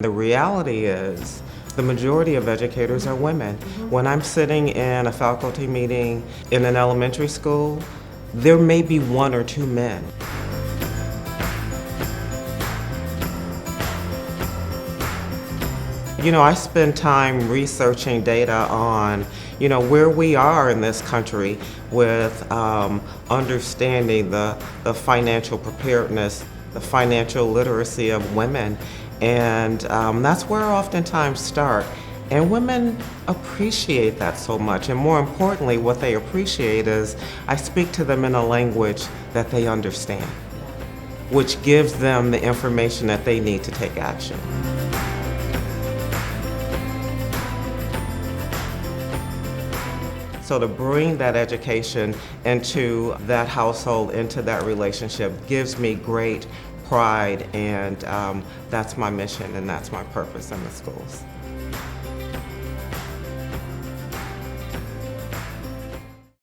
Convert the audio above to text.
The reality is the majority of educators are women. When I'm sitting in a faculty meeting in an elementary school, there may be one or two men. I spend time researching data on, where we are in this country with understanding the financial preparedness, the financial literacy of women. And that's where I oftentimes start. And women appreciate that so much. And more importantly, what they appreciate is I speak to them in a language that they understand, which gives them the information that they need to take action. So to bring that education into that household, into that relationship, gives me great pride, and that's my mission and that's my purpose in the schools.